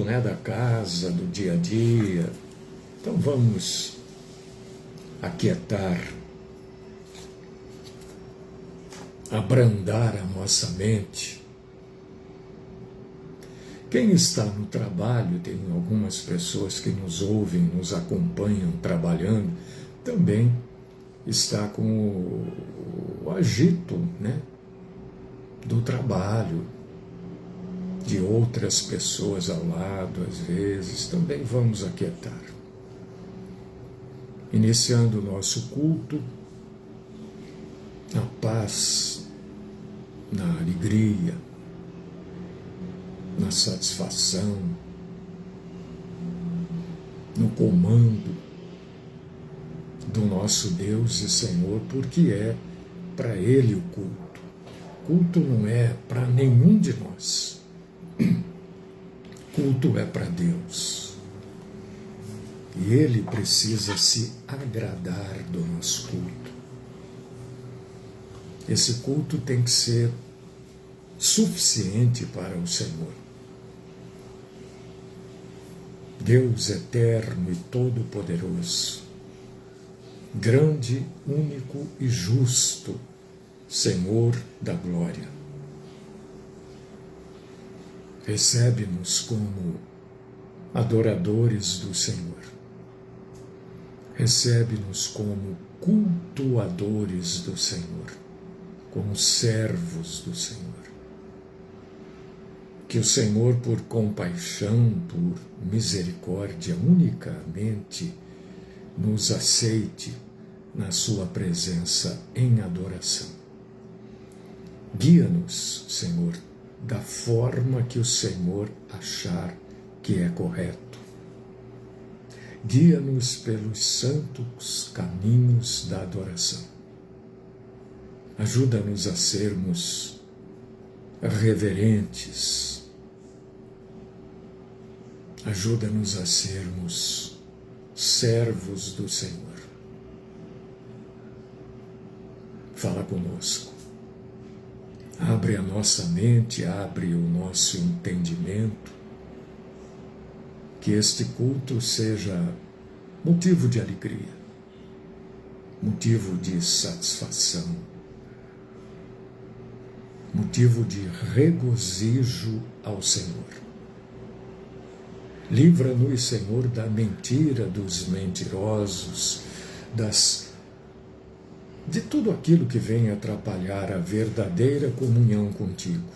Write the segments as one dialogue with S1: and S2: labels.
S1: né, da casa, do dia a dia. Então vamos aquietar, abrandar a nossa mente. Quem está no trabalho, tem algumas pessoas que nos ouvem, nos acompanham trabalhando, também está com o agito, né, do trabalho, de outras pessoas ao lado, às vezes. Também vamos aquietar. Iniciando o nosso culto, na paz, na alegria, na satisfação, no comando do nosso Deus e Senhor, porque é para Ele o culto. Culto não é para nenhum de nós. Culto é para Deus. E Ele precisa se agradar do nosso culto. Esse culto tem que ser suficiente para o Senhor. Deus eterno e todo-poderoso, grande, único e justo, Senhor da glória. Recebe-nos como adoradores do Senhor. Recebe-nos como cultuadores do Senhor, como servos do Senhor. Que o Senhor, por compaixão, por misericórdia, unicamente nos aceite na sua presença em adoração. Guia-nos, Senhor, da forma que o Senhor achar que é correto. Guia-nos pelos santos caminhos da adoração. Ajuda-nos a sermos reverentes. Ajuda-nos a sermos servos do Senhor. Fala conosco. Abre a nossa mente, abre o nosso entendimento. Que este culto seja motivo de alegria, motivo de satisfação, motivo de regozijo ao Senhor. Livra-nos, Senhor, da mentira, dos mentirosos, de tudo aquilo que vem atrapalhar a verdadeira comunhão contigo.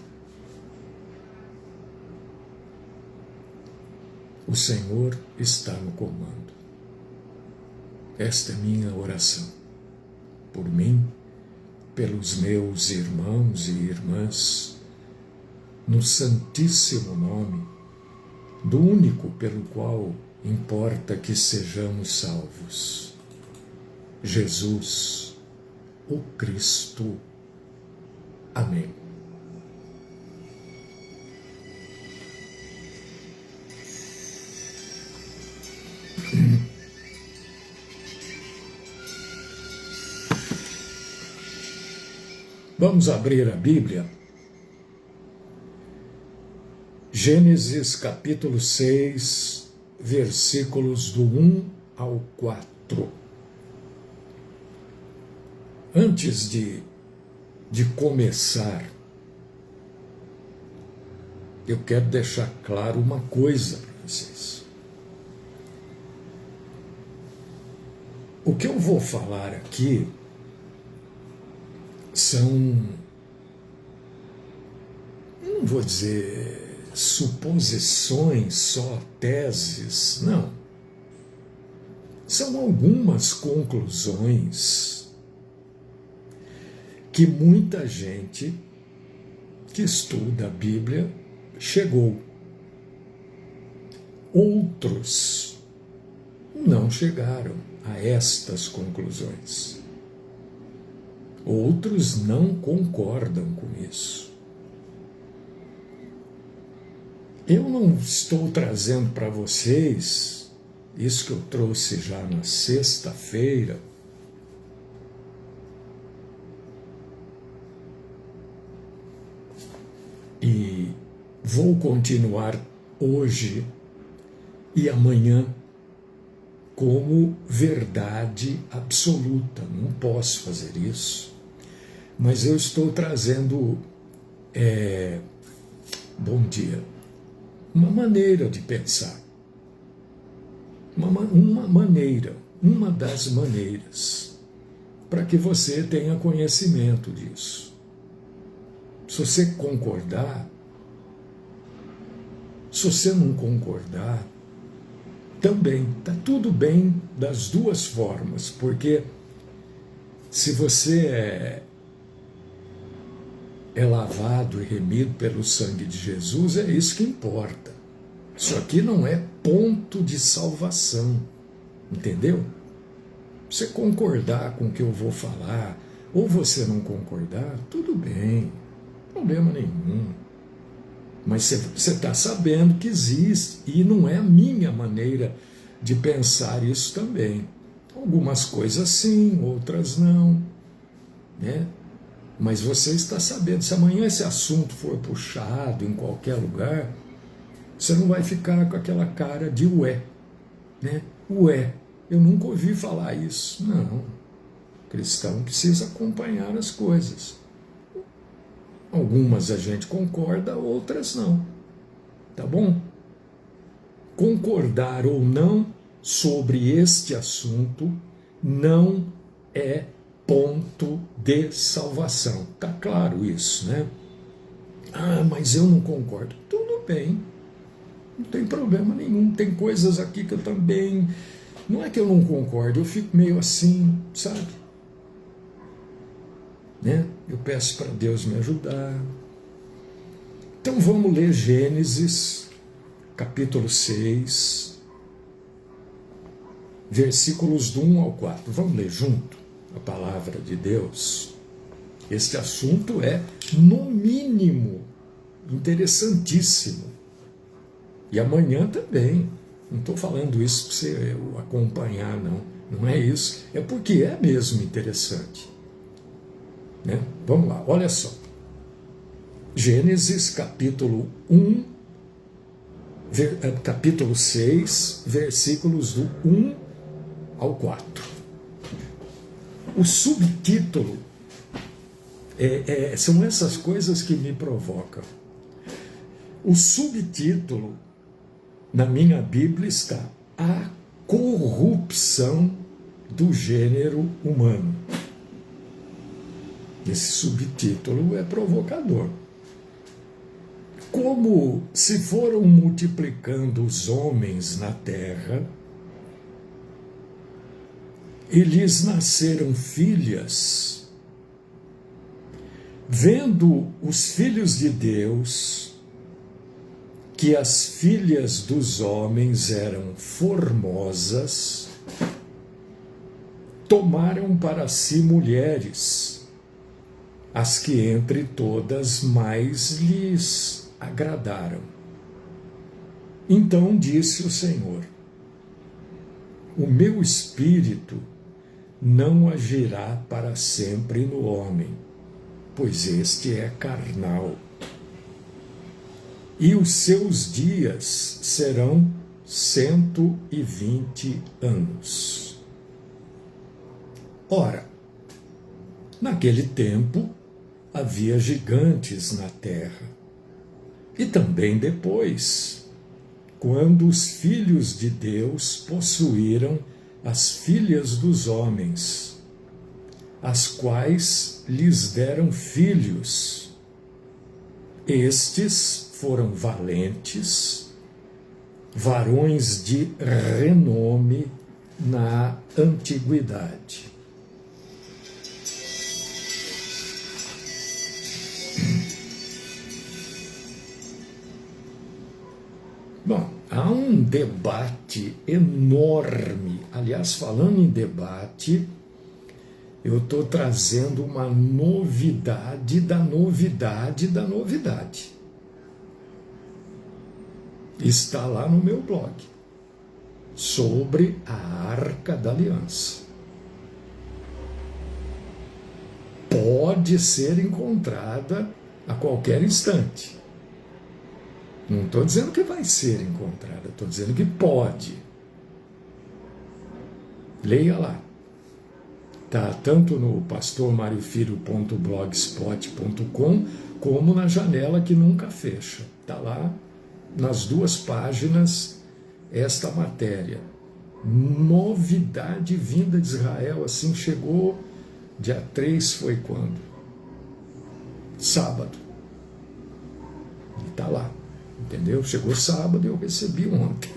S1: O Senhor está no comando. Esta é minha oração. Por mim, pelos meus irmãos e irmãs, no santíssimo nome do único pelo qual importa que sejamos salvos, Jesus, o Cristo. Amém. Vamos abrir a Bíblia. Gênesis capítulo 6, versículos do 1 ao 4. Antes de começar, eu quero deixar claro uma coisa para vocês. O que eu vou falar aqui são, não vou dizer suposições, só teses, não. São algumas conclusões que muita gente que estuda a Bíblia chegou. Outros não chegaram a estas conclusões. Outros não concordam com isso. Eu não estou trazendo para vocês isso que eu trouxe já na sexta-feira, e vou continuar hoje e amanhã como verdade absoluta. Não posso fazer isso. Mas eu estou trazendo, bom dia, uma maneira de pensar. Uma das maneiras, para que você tenha conhecimento disso. Se você concordar, se você não concordar, também está tudo bem das duas formas, porque se você é lavado e remido pelo sangue de Jesus, é isso que importa. Isso aqui não é ponto de salvação, entendeu? Você concordar com o que eu vou falar, ou você não concordar, tudo bem, problema nenhum. Mas você está sabendo que existe, e não é a minha maneira de pensar isso também. Algumas coisas sim, outras não, né? Mas você está sabendo, se amanhã esse assunto for puxado em qualquer lugar, você não vai ficar com aquela cara de ué, né? Ué, eu nunca ouvi falar isso. Não, o cristão precisa acompanhar as coisas. Algumas a gente concorda, outras não. Tá bom? Concordar ou não sobre este assunto não é ponto de salvação. Tá claro isso, né? Ah, mas eu não concordo. Tudo bem. Não tem problema nenhum. Tem coisas aqui que eu também... Não é que eu não concordo, eu fico meio assim, sabe? Né? Eu peço para Deus me ajudar. Então vamos ler Gênesis, capítulo 6, versículos do 1 ao 4. Vamos ler junto a palavra de Deus. Este assunto é, no mínimo, interessantíssimo. E amanhã também. Não estou falando isso para você acompanhar, não. Não é isso. É porque é mesmo interessante. Né? Vamos lá, olha só. Gênesis capítulo 1, capítulo 6, versículos do 1 ao 4. O subtítulo são essas coisas que me provocam. O subtítulo na minha Bíblia está A Corrupção do Gênero Humano. Esse subtítulo é provocador. Como se foram multiplicando os homens na terra, e lhes nasceram filhas, vendo os filhos de Deus que as filhas dos homens eram formosas, tomaram para si mulheres, as que entre todas mais lhes agradaram. Então disse o Senhor: o meu espírito não agirá para sempre no homem, pois este é carnal. E os seus dias serão 120 anos. Ora, naquele tempo havia gigantes na terra. E também depois, quando os filhos de Deus possuíram as filhas dos homens, as quais lhes deram filhos. Estes foram valentes, varões de renome na antiguidade. Bom, há um debate enorme. Aliás, falando em debate, eu estou trazendo uma novidade da novidade da novidade. Está lá no meu blog, sobre a Arca da Aliança. Pode ser encontrada a qualquer instante. Não estou dizendo que vai ser encontrada, estou dizendo que pode. Leia lá. Está tanto no pastormariofilho.blogspot.com como na janela que nunca fecha. Está lá nas 2 páginas esta matéria. Novidade vinda de Israel, assim chegou, dia 3 foi quando? Sábado. E está lá, entendeu? Chegou sábado e eu recebi ontem.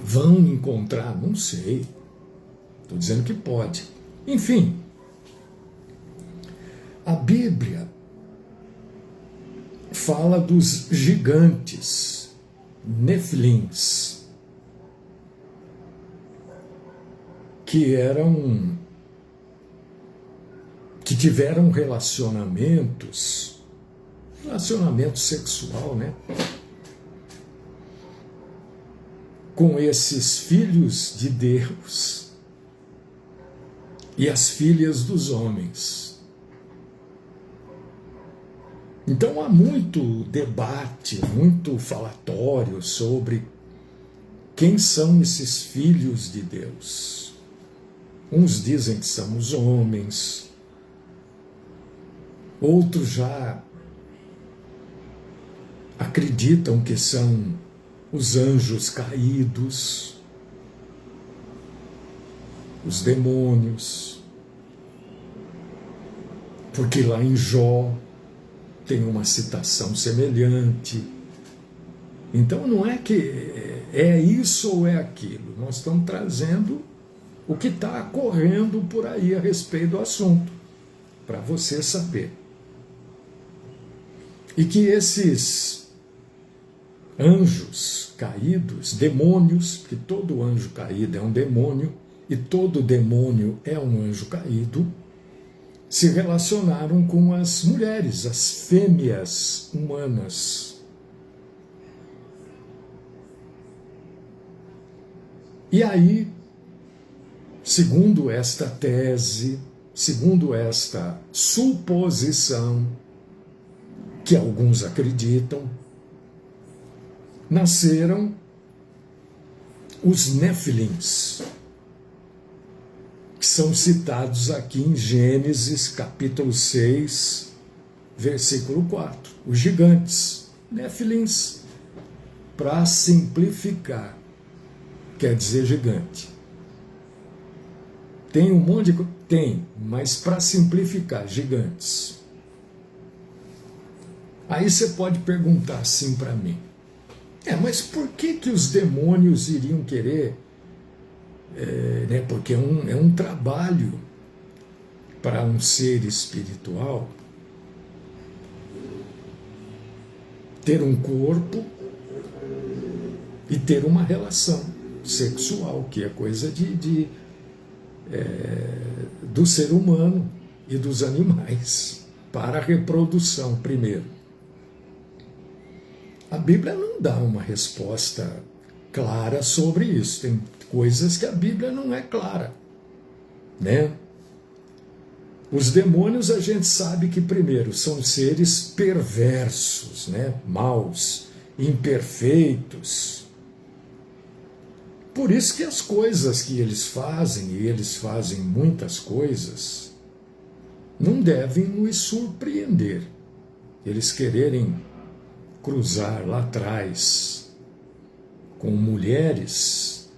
S1: Vão encontrar? Não sei. Estou dizendo que pode. Enfim, a Bíblia fala dos gigantes, Nefilins, que tiveram relacionamento sexual, né? Com esses filhos de Deus e as filhas dos homens. Então há muito debate, muito falatório sobre quem são esses filhos de Deus. Uns dizem que são os homens, outros já acreditam que são os anjos caídos, os demônios, porque lá em Jó tem uma citação semelhante. Então não é que é isso ou é aquilo, nós estamos trazendo o que está correndo por aí a respeito do assunto, para você saber. E que esses anjos caídos, demônios, porque todo anjo caído é um demônio, e todo demônio é um anjo caído, se relacionaram com as mulheres, as fêmeas humanas. E aí, segundo esta tese, segundo esta suposição, que alguns acreditam, nasceram os Nefilins, que são citados aqui em Gênesis capítulo 6, versículo 4. Os gigantes, Nefilins, para simplificar, quer dizer gigante. Tem um monte de... Tem, mas para simplificar, gigantes. Aí você pode perguntar assim para mim, mas por que os demônios iriam querer? Porque é um trabalho para um ser espiritual ter um corpo e ter uma relação sexual, que é coisa do ser humano e dos animais, para a reprodução primeiro. A Bíblia não dá uma resposta clara sobre isso. Tem coisas que a Bíblia não é clara, né? Os demônios a gente sabe que primeiro são seres perversos, né? Maus, imperfeitos. Por isso que as coisas que eles fazem, e eles fazem muitas coisas, não devem nos surpreender. Eles quererem cruzar lá atrás com mulheres,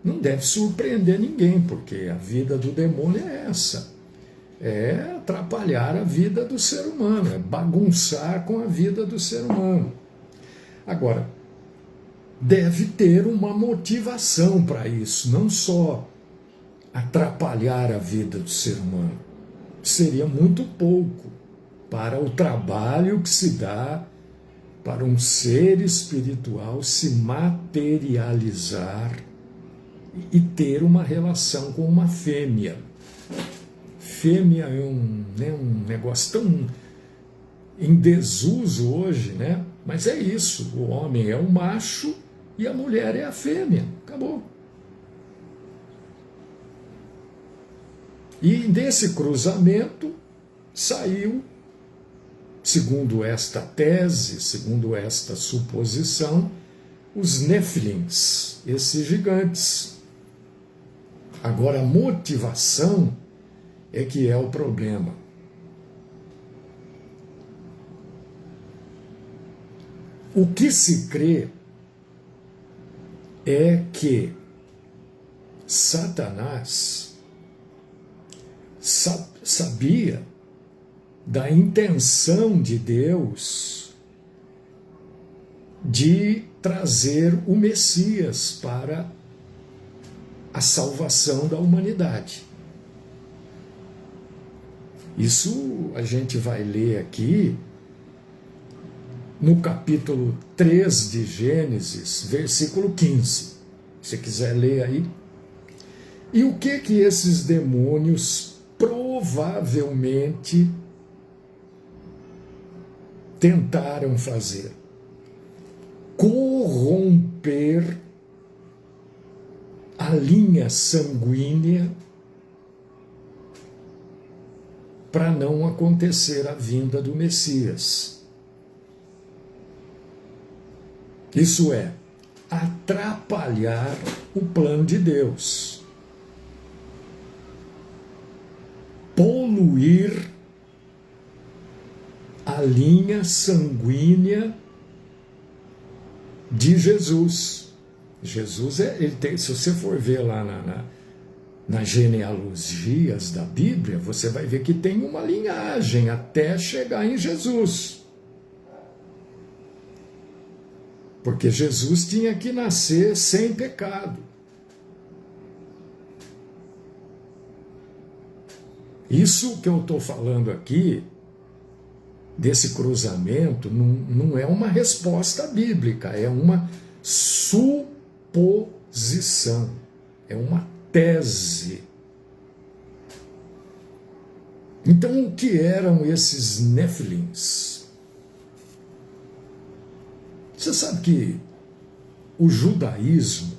S1: não deve surpreender ninguém, porque a vida do demônio é essa. É atrapalhar a vida do ser humano, é bagunçar com a vida do ser humano. Agora, deve ter uma motivação para isso, não só atrapalhar a vida do ser humano. Seria muito pouco para o trabalho que se dá para um ser espiritual se materializar e ter uma relação com uma fêmea. Fêmea é um negócio tão em desuso hoje, né? Mas é isso, o homem é o macho e a mulher é a fêmea, acabou. E desse cruzamento segundo esta tese, segundo esta suposição, os Nefilins, esses gigantes. Agora, a motivação é que é o problema. O que se crê é que Satanás sabia da intenção de Deus de trazer o Messias para a salvação da humanidade. Isso a gente vai ler aqui no capítulo 3 de Gênesis, versículo 15. Se você quiser ler aí. E o que esses demônios provavelmente tentaram fazer? Corromper a linha sanguínea para não acontecer a vinda do Messias. Isso é, atrapalhar o plano de Deus. Poluir a linha sanguínea de Jesus. Jesus ele tem, se você for ver lá nas genealogias da Bíblia, você vai ver que tem uma linhagem até chegar em Jesus. Porque Jesus tinha que nascer sem pecado. Isso que eu estou falando aqui, desse cruzamento, não é uma resposta bíblica, é uma suposição, é uma tese. Então, o que eram esses Nefilins? Você sabe que o judaísmo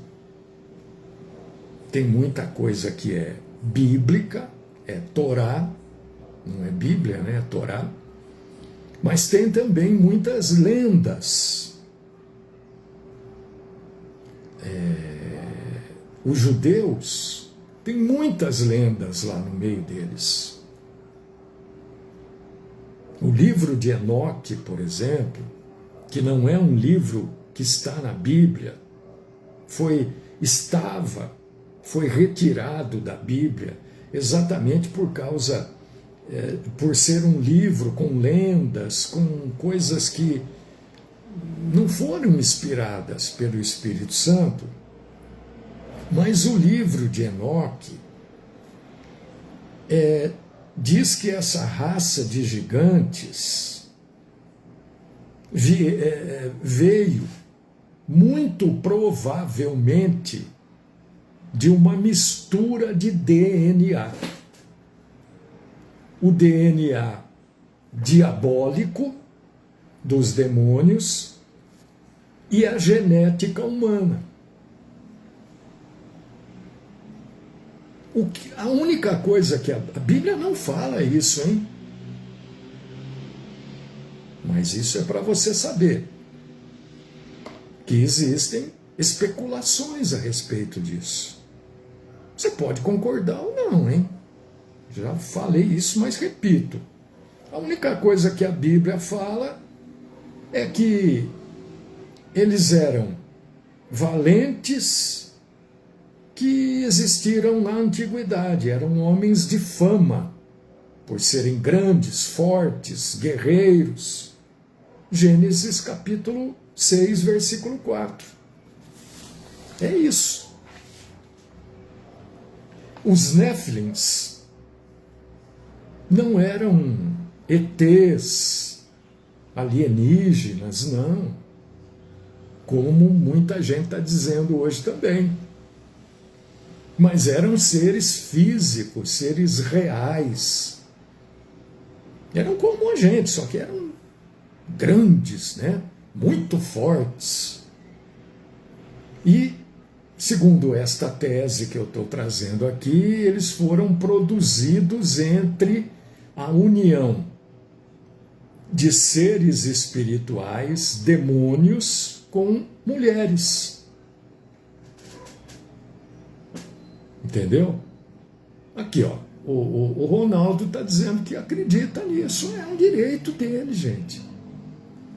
S1: tem muita coisa que é bíblica, é Torá, não é Bíblia, né? É Torá. Mas tem também muitas lendas. Os judeus têm muitas lendas lá no meio deles. O livro de Enoque, por exemplo, que não é um livro que está na Bíblia, foi retirado da Bíblia exatamente por ser um livro com lendas, com coisas que não foram inspiradas pelo Espírito Santo. Mas o livro de Enoque diz que essa raça de gigantes veio muito provavelmente de uma mistura de DNA. O DNA diabólico dos demônios e a genética humana. A única coisa que a Bíblia não fala isso, hein? Mas isso é para você saber que existem especulações a respeito disso. Você pode concordar ou não, hein? Já falei isso, mas repito. A única coisa que a Bíblia fala é que eles eram valentes que existiram na antiguidade, eram homens de fama, por serem grandes, fortes, guerreiros. Gênesis capítulo 6, versículo 4. É isso. Os Nefilins não eram ETs, alienígenas, não. Como muita gente está dizendo hoje também. Mas eram seres físicos, seres reais. Eram como a gente, só que eram grandes, né? Muito fortes. E, segundo esta tese que eu estou trazendo aqui, eles foram produzidos entre a união de seres espirituais, demônios, com mulheres. Entendeu? Aqui, ó, o Ronaldo está dizendo que acredita nisso. É um direito dele, gente.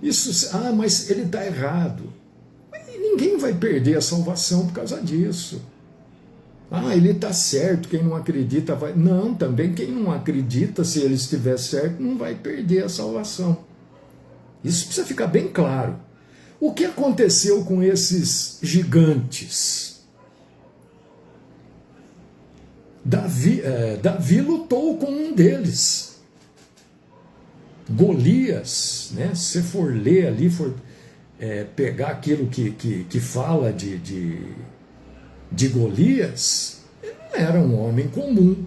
S1: Isso, mas ele está errado. Ninguém vai perder a salvação por causa disso. Ele está certo, quem não acredita vai... Não, também quem não acredita, se ele estiver certo, não vai perder a salvação. Isso precisa ficar bem claro. O que aconteceu com esses gigantes? Davi lutou com um deles. Golias, né? Se você for ler ali, pegar aquilo que fala de Golias, ele não era um homem comum,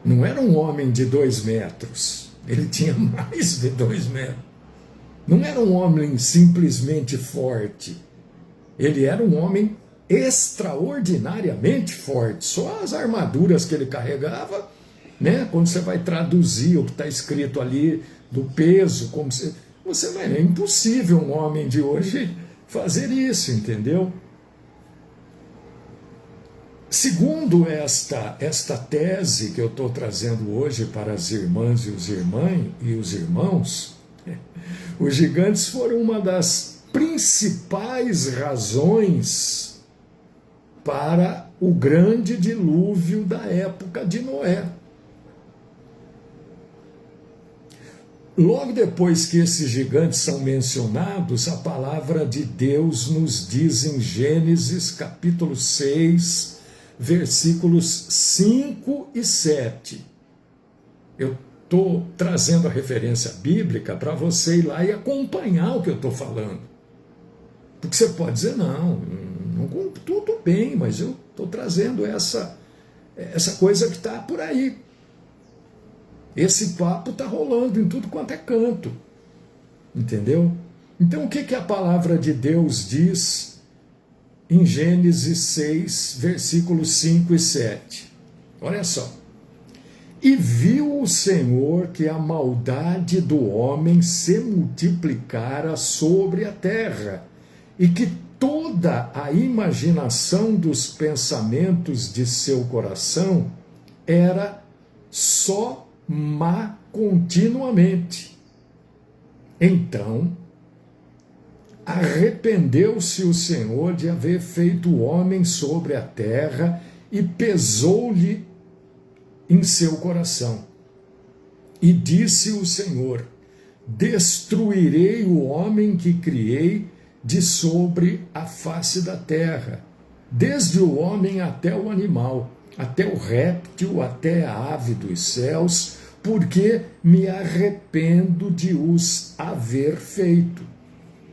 S1: não era um homem de 2 metros, ele tinha mais de 2 metros, não era um homem simplesmente forte, ele era um homem extraordinariamente forte. Só as armaduras que ele carregava, né, quando você vai traduzir o que está escrito ali do peso, como você vai, é impossível um homem de hoje fazer isso, entendeu? Segundo esta tese que eu estou trazendo hoje para as irmãs e os irmãos, os gigantes foram uma das principais razões para o grande dilúvio da época de Noé. Logo depois que esses gigantes são mencionados, a palavra de Deus nos diz em Gênesis capítulo 6, versículos 5 e 7. Eu estou trazendo a referência bíblica para você ir lá e acompanhar o que eu estou falando. Porque você pode dizer, não, tudo bem, mas eu estou trazendo essa coisa que está por aí. Esse papo está rolando em tudo quanto é canto. Entendeu? Então o que a palavra de Deus diz em Gênesis 6, versículos 5 e 7? Olha só. E viu o Senhor que a maldade do homem se multiplicara sobre a terra, e que toda a imaginação dos pensamentos de seu coração era só má continuamente. Então, arrependeu-se o Senhor de haver feito o homem sobre a terra e pesou-lhe em seu coração. E disse o Senhor: destruirei o homem que criei de sobre a face da terra, desde o homem até o animal, até o réptil, até a ave dos céus, porque me arrependo de os haver feito.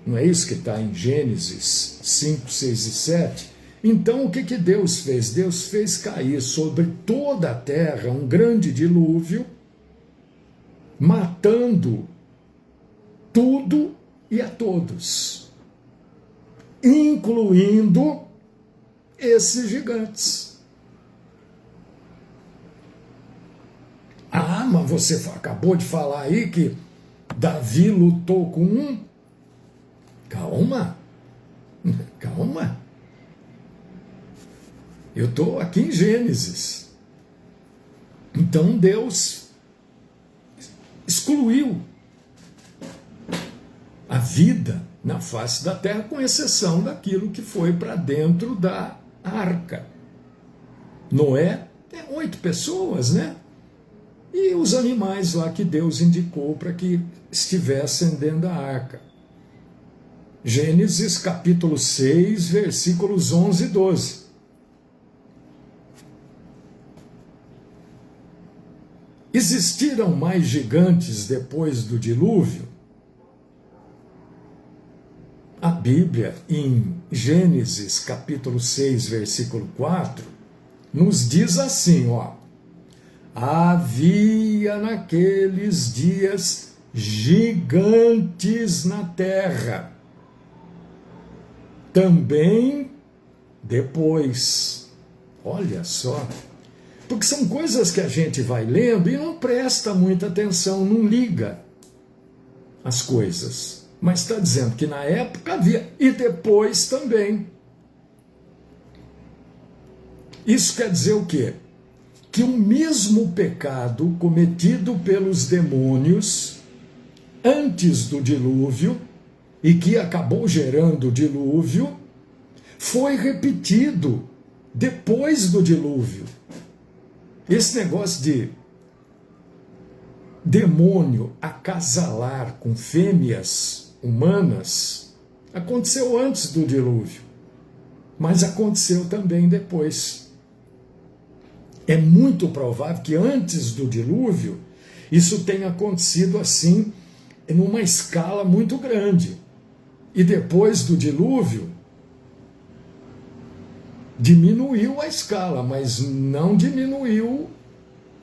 S1: Não é isso que está em Gênesis 5, 6 e 7? Então o que Deus fez? Deus fez cair sobre toda a terra um grande dilúvio, matando tudo e a todos, incluindo esses gigantes. Mas você acabou de falar aí que Davi lutou com um. Calma. Eu estou aqui em Gênesis. Então Deus excluiu a vida na face da terra, com exceção daquilo que foi para dentro da arca. Noé, 8 pessoas, né? E os animais lá que Deus indicou para que estivessem dentro da arca. Gênesis capítulo 6, versículos 11 e 12. Existiram mais gigantes depois do dilúvio? A Bíblia, em Gênesis capítulo 6, versículo 4, nos diz assim, havia naqueles dias gigantes na terra. Também depois. Olha só. Porque são coisas que a gente vai lendo e não presta muita atenção, não liga. as coisas. Mas está dizendo que na época havia, e depois também. Isso quer dizer o quê? Que o mesmo pecado cometido pelos demônios antes do dilúvio, e que acabou gerando o dilúvio, foi repetido depois do dilúvio. Esse negócio de demônio acasalar com fêmeas humanas aconteceu antes do dilúvio, mas aconteceu também depois. É muito provável que antes do dilúvio isso tenha acontecido assim, numa escala muito grande. E depois do dilúvio, diminuiu a escala, mas não diminuiu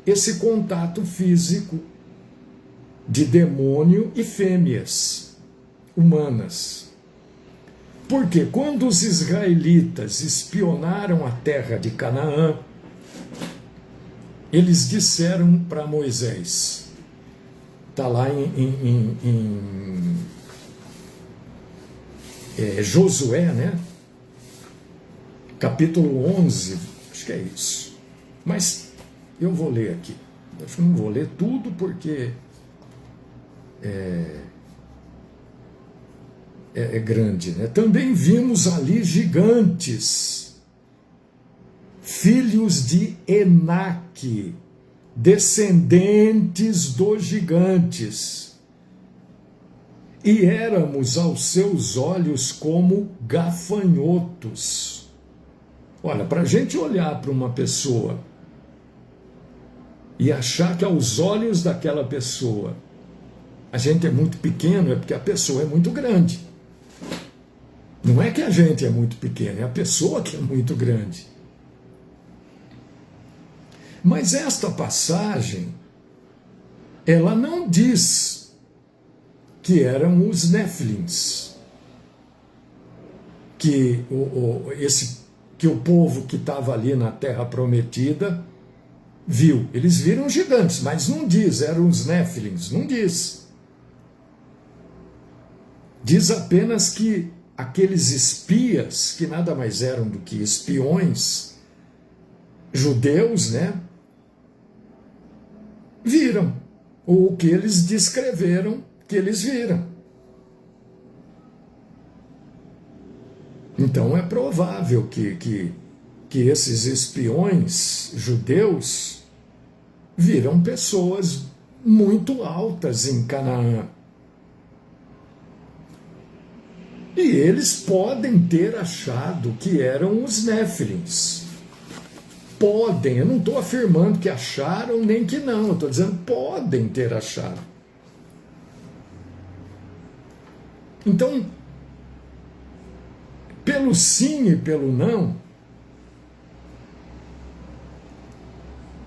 S1: esse contato físico de demônio e fêmeas humanas. Porque quando os israelitas espionaram a terra de Canaã, eles disseram para Moisés, está lá em Josué, né? Capítulo 11, acho que é isso. Mas eu vou ler aqui. Acho que não vou ler tudo porque é grande, né? Também vimos ali gigantes, filhos de Enaque, descendentes dos gigantes, e éramos aos seus olhos como gafanhotos. Olha, para a gente olhar para uma pessoa e achar que aos olhos daquela pessoa a gente é muito pequeno, é porque a pessoa é muito grande. Não é que a gente é muito pequeno, é a pessoa que é muito grande. Mas esta passagem, ela não diz que eram os Néfilins, que o povo que estava ali na Terra Prometida viu. Eles viram gigantes, mas não diz, eram os Néfilins, não diz. Diz apenas que aqueles espias, que nada mais eram do que espiões, judeus, né? Viram o que eles descreveram que eles viram. Então é provável que esses espiões judeus viram pessoas muito altas em Canaã. E eles podem ter achado que eram os Néfilins. Podem, eu não estou afirmando que acharam nem que não, eu estou dizendo podem ter achado. Então, pelo sim e pelo não,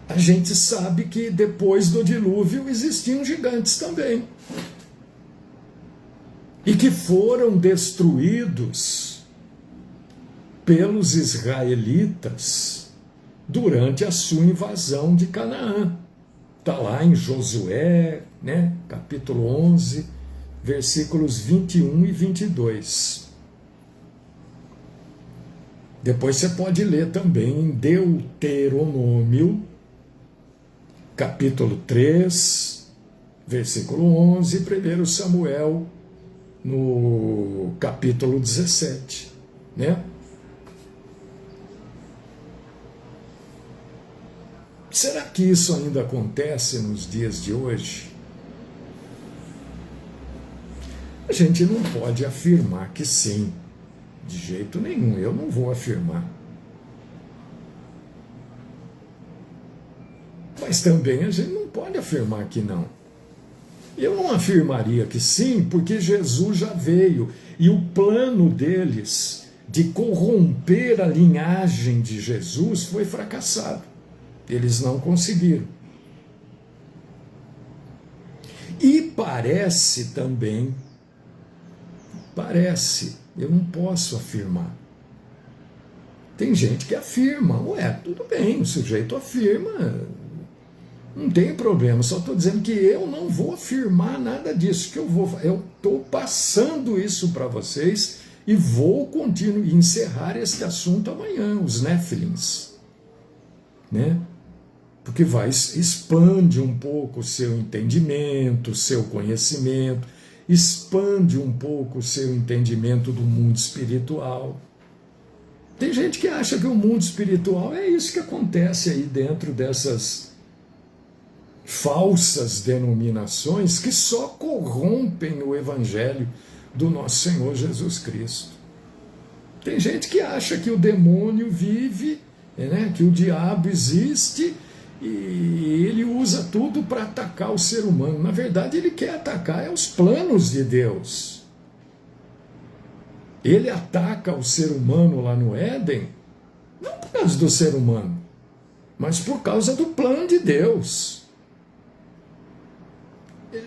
S1: a gente sabe que depois do dilúvio existiam gigantes também. E que foram destruídos pelos israelitas durante a sua invasão de Canaã. Está lá em Josué, né, capítulo 11, versículos 21 e 22. Depois você pode ler também em Deuteronômio, capítulo 3, versículo 11, e 1 Samuel, no capítulo 17, né? Será que isso ainda acontece nos dias de hoje? A gente não pode afirmar que sim, de jeito nenhum, eu não vou afirmar. Mas também a gente não pode afirmar que não. Eu não afirmaria que sim, porque Jesus já veio, e o plano deles de corromper a linhagem de Jesus foi fracassado. Eles não conseguiram. E parece também, eu não posso afirmar. Tem gente que afirma, tudo bem, o sujeito afirma, Não tem problema, só estou dizendo que eu não vou afirmar nada disso, que eu estou passando isso para vocês e vou continuar, encerrar este assunto amanhã, os Néfilins, né? Porque expande um pouco o seu entendimento, o seu conhecimento, expande um pouco o seu entendimento do mundo espiritual. Tem gente que acha que o mundo espiritual é isso que acontece aí dentro dessas falsas denominações que só corrompem o evangelho do nosso Senhor Jesus Cristo. Tem gente que acha que o demônio vive, né, que o diabo existe e ele usa tudo para atacar o ser humano. Na verdade, ele quer atacar os planos de Deus. Ele ataca o ser humano lá no Éden, não por causa do ser humano, mas por causa do plano de Deus.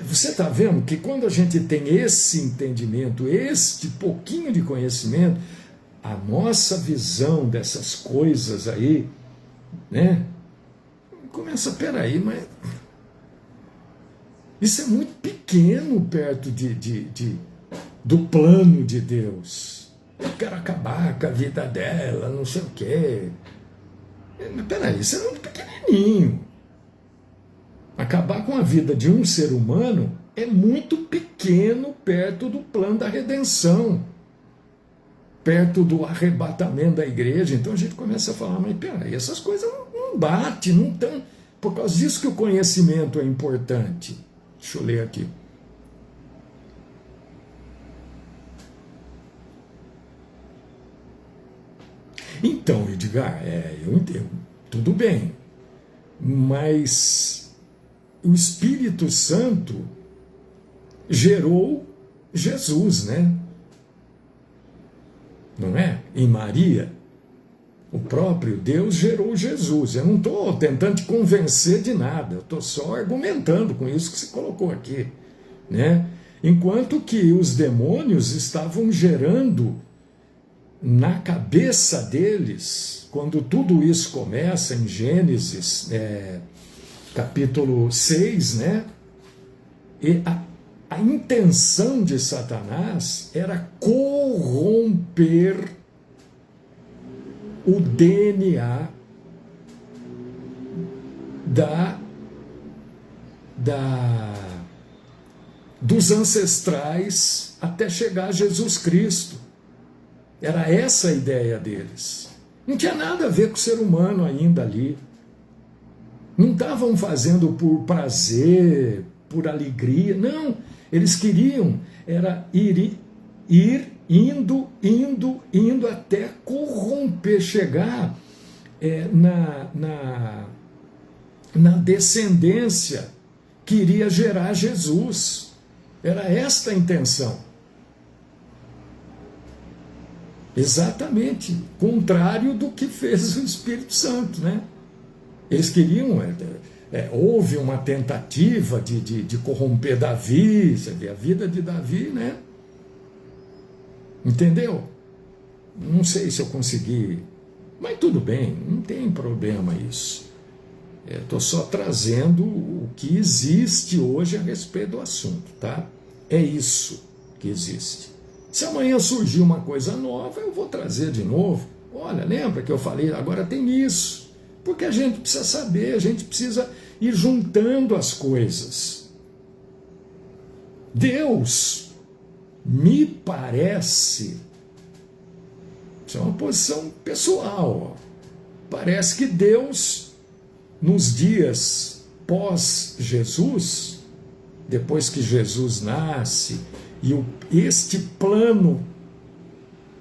S1: Você está vendo que quando a gente tem esse entendimento, este pouquinho de conhecimento, a nossa visão dessas coisas aí, né? Começa, peraí, mas isso é muito pequeno perto do plano de Deus. Eu quero acabar com a vida dela, não sei o quê. Mas peraí, isso é muito pequenininho. Acabar com a vida de um ser humano é muito pequeno perto do plano da redenção, perto do arrebatamento da igreja. Então a gente começa a falar, mas peraí, essas coisas não batem, não estão. Por causa disso que o conhecimento é importante. Deixa eu ler aqui. Então, Edgar, eu entendo, tudo bem, mas o Espírito Santo gerou Jesus, né? Não é? Em Maria, o próprio Deus gerou Jesus. Eu não estou tentando te convencer de nada, eu estou só argumentando com isso que você colocou aqui, né? Enquanto que os demônios estavam gerando na cabeça deles, quando tudo isso começa em Gênesis, capítulo 6, né? E a intenção de Satanás era corromper o DNA dos ancestrais até chegar a Jesus Cristo. Era essa a ideia deles. Não tinha nada a ver com o ser humano ainda ali. Não estavam fazendo por prazer, por alegria. Não, eles queriam era indo até corromper, chegar na descendência que iria gerar Jesus. Era esta a intenção. Exatamente, contrário do que fez o Espírito Santo, né? Eles queriam, houve uma tentativa de corromper Davi, você vê a vida de Davi, né? Entendeu? Não sei se eu consegui, mas tudo bem, não tem problema isso. Estou só trazendo o que existe hoje a respeito do assunto, tá? É isso que existe. Se amanhã surgir uma coisa nova, eu vou trazer de novo. Olha, lembra que eu falei, agora tem isso. Porque a gente precisa saber, a gente precisa ir juntando as coisas. Deus, me parece, isso é uma posição pessoal, parece que Deus, nos dias pós-Jesus, depois que Jesus nasce, e este plano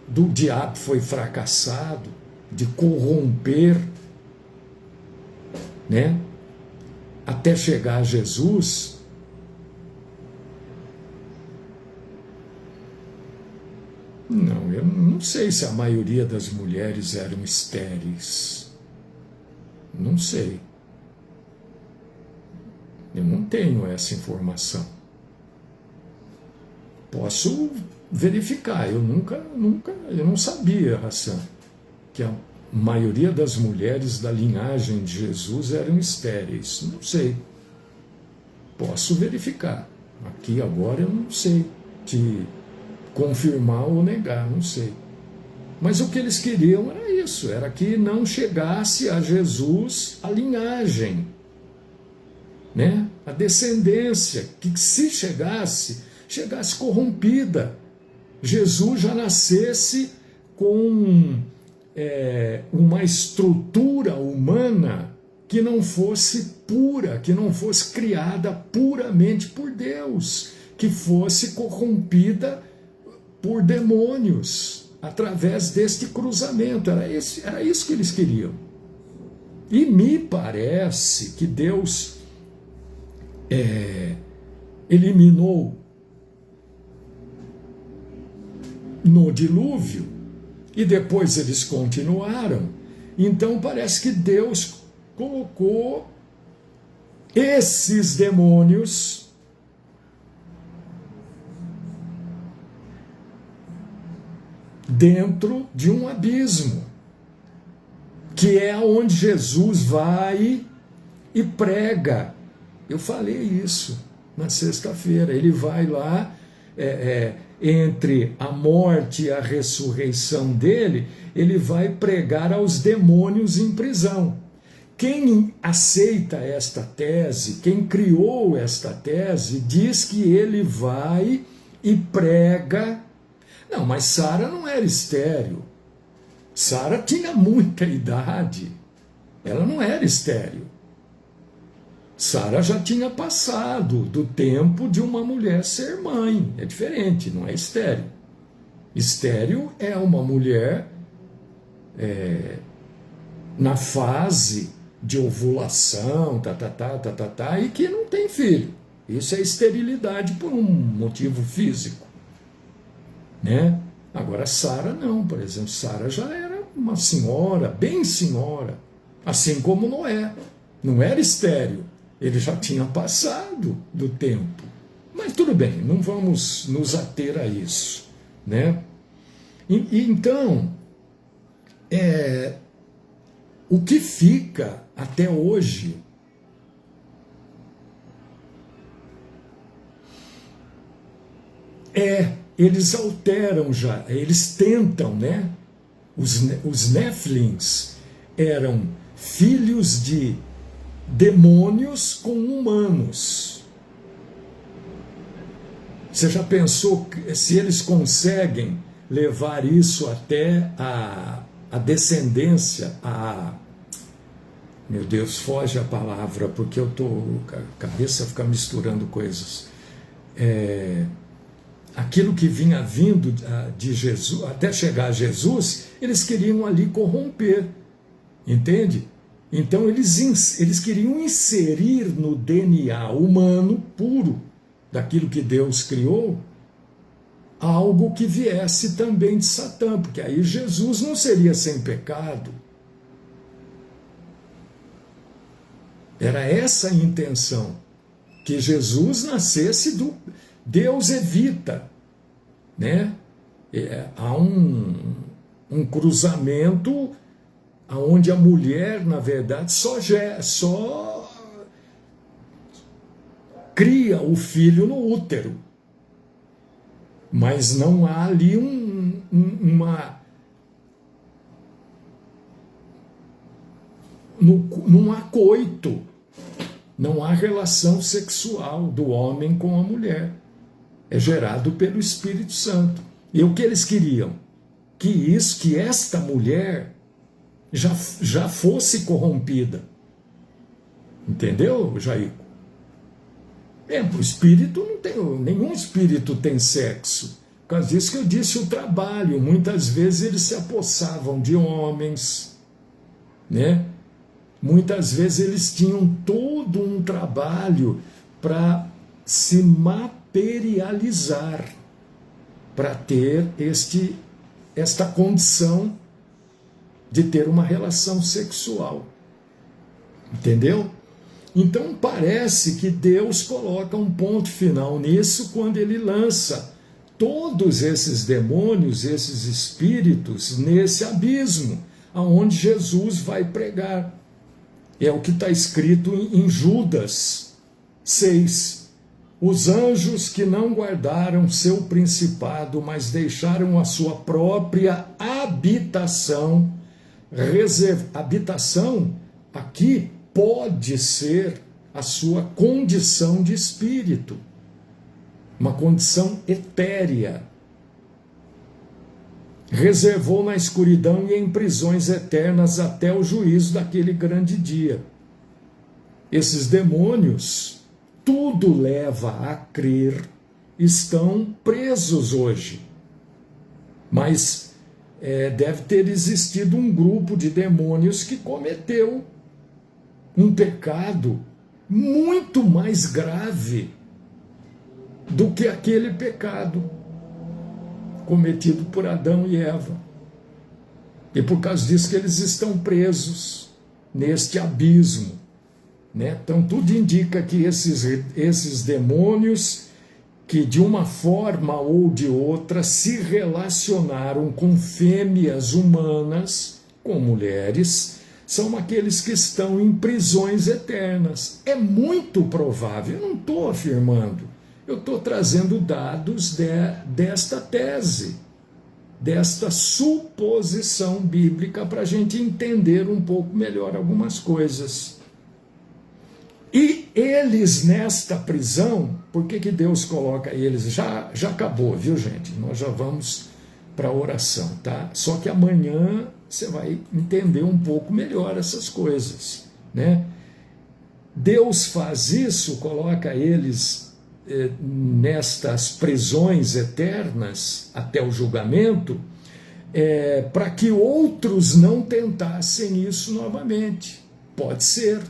S1: do diabo foi fracassado, de corromper, né? Até chegar a Jesus, não, eu não sei se a maioria das mulheres eram estéreis. Não sei. Eu não tenho essa informação. Posso verificar, eu não sabia, Hassan, que maioria das mulheres da linhagem de Jesus eram estéreis. Não sei. Posso verificar. Aqui agora eu não sei te confirmar ou negar, não sei. Mas o que eles queriam era isso, era que não chegasse a Jesus a linhagem, né? A descendência, que se chegasse corrompida. Jesus já nascesse com uma estrutura humana que não fosse pura, que não fosse criada puramente por Deus, que fosse corrompida por demônios, através deste cruzamento. Era isso que eles queriam. E me parece que Deus eliminou no dilúvio, e depois eles continuaram. Então parece que Deus colocou esses demônios dentro de um abismo, que é onde Jesus vai e prega. Eu falei isso na sexta-feira. Ele vai lá, entre a morte e a ressurreição dele, ele vai pregar aos demônios em prisão. Quem aceita esta tese, quem criou esta tese, diz que ele vai e prega. Não, mas Sara não era estéril. Sara tinha muita idade. Ela não era estéril. Sara já tinha passado do tempo de uma mulher ser mãe. É diferente, não é estéril. Estéril é uma mulher na fase de ovulação, e que não tem filho. Isso é esterilidade por um motivo físico, né? Agora Sara não, por exemplo, Sara já era uma senhora, bem senhora, assim como Noé. Não era estéril, ele já tinha passado do tempo. Mas tudo bem, não vamos nos ater a isso, né? Então, o que fica até hoje eles alteram já, eles tentam, né? Os Néfilins eram filhos de demônios com humanos. Você já pensou se eles conseguem levar isso até a descendência, meu Deus, foge a palavra, porque eu estou, a cabeça fica misturando coisas. Aquilo que vinha vindo de Jesus, até chegar a Jesus, eles queriam ali corromper, entende? Então eles queriam inserir no DNA humano puro, daquilo que Deus criou, algo que viesse também de Satã, porque aí Jesus não seria sem pecado. Era essa a intenção, que Jesus nascesse do... Deus evita, né? Há um cruzamento onde a mulher, na verdade, só cria o filho no útero, mas não há ali num acoito, não há relação sexual do homem com a mulher. É gerado pelo Espírito Santo. E o que eles queriam? Que esta mulher já fosse corrompida. Entendeu, Jair? O espírito não tem, nenhum espírito tem sexo. Por causa disso que eu disse o trabalho. Muitas vezes eles se apossavam de homens, né? Muitas vezes eles tinham todo um trabalho para se materializar, para ter esta condição de ter uma relação sexual. Entendeu? Então parece que Deus coloca um ponto final nisso quando ele lança todos esses demônios, esses espíritos, nesse abismo, aonde Jesus vai pregar. É o que está escrito em Judas 6. Os anjos que não guardaram seu principado, mas deixaram a sua própria habitação. Habitação aqui pode ser a sua condição de espírito, uma condição etérea. Reservou na escuridão e em prisões eternas até o juízo daquele grande dia. Esses demônios, tudo leva a crer, estão presos hoje. Mas deve ter existido um grupo de demônios que cometeu um pecado muito mais grave do que aquele pecado cometido por Adão e Eva. E por causa disso que eles estão presos neste abismo, né? Então tudo indica que esses demônios que de uma forma ou de outra se relacionaram com fêmeas humanas, com mulheres, são aqueles que estão em prisões eternas. É muito provável, eu não estou afirmando, eu estou trazendo dados desta tese, desta suposição bíblica para a gente entender um pouco melhor algumas coisas. E eles nesta prisão, por que Deus coloca eles? Já acabou, viu, gente? Nós já vamos para a oração, tá? Só que amanhã você vai entender um pouco melhor essas coisas, né? Deus faz isso, coloca eles nestas prisões eternas até o julgamento, para que outros não tentassem isso novamente. Pode ser.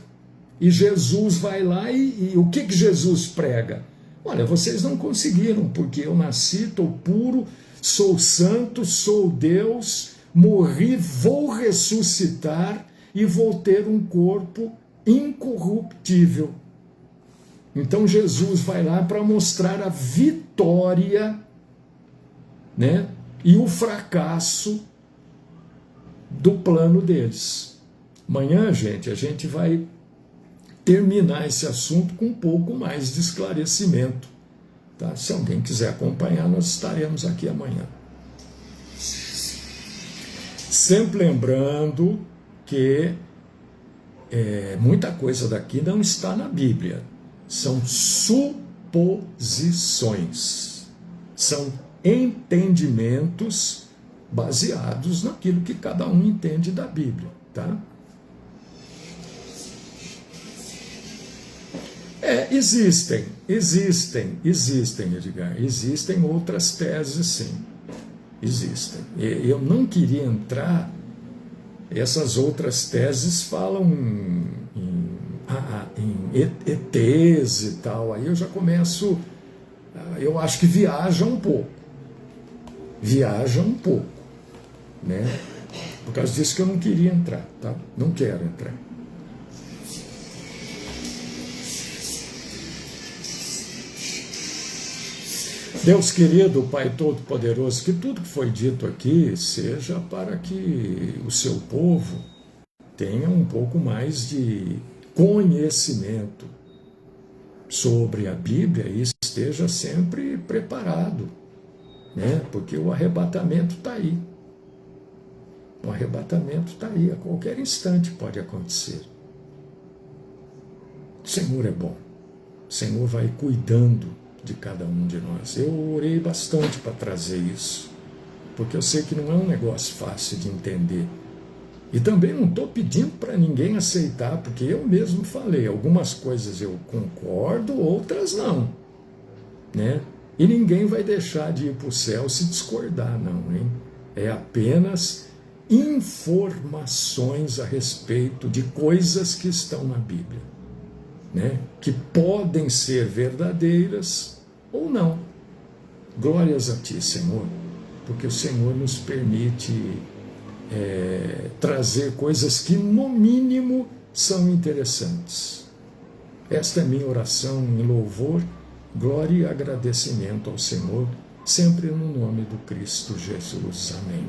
S1: E Jesus vai lá e o que Jesus prega? Olha, vocês não conseguiram, porque eu nasci, estou puro, sou santo, sou Deus, morri, vou ressuscitar e vou ter um corpo incorruptível. Então Jesus vai lá para mostrar a vitória, né, e o fracasso do plano deles. Amanhã, gente, a gente vai terminar esse assunto com um pouco mais de esclarecimento. Tá? Se alguém quiser acompanhar, nós estaremos aqui amanhã. Sempre lembrando que muita coisa daqui não está na Bíblia. São suposições. São entendimentos baseados naquilo que cada um entende da Bíblia. Tá? Existem, Edgar. Existem outras teses, sim. Existem. Eu não queria entrar. Essas outras teses falam em ETs e tal. Aí eu já começo. Eu acho que viaja um pouco. Né? Por causa disso que eu não queria entrar. Tá? Não quero entrar. Deus querido, Pai Todo-Poderoso, que tudo que foi dito aqui seja para que o seu povo tenha um pouco mais de conhecimento sobre a Bíblia e esteja sempre preparado, né? Porque o arrebatamento está aí. O arrebatamento está aí, a qualquer instante pode acontecer. O Senhor é bom, o Senhor vai cuidando de cada um de nós. Eu orei bastante para trazer isso, porque eu sei que não é um negócio fácil de entender. E também não estou pedindo para ninguém aceitar, porque eu mesmo falei, algumas coisas eu concordo, outras não. Né? E ninguém vai deixar de ir para o céu se discordar, não. Hein? É apenas informações a respeito de coisas que estão na Bíblia, né? Que podem ser verdadeiras ou não. Glórias a Ti, Senhor, porque o Senhor nos permite trazer coisas que, no mínimo, são interessantes. Esta é minha oração em louvor, glória e agradecimento ao Senhor, sempre no nome do Cristo Jesus. Amém.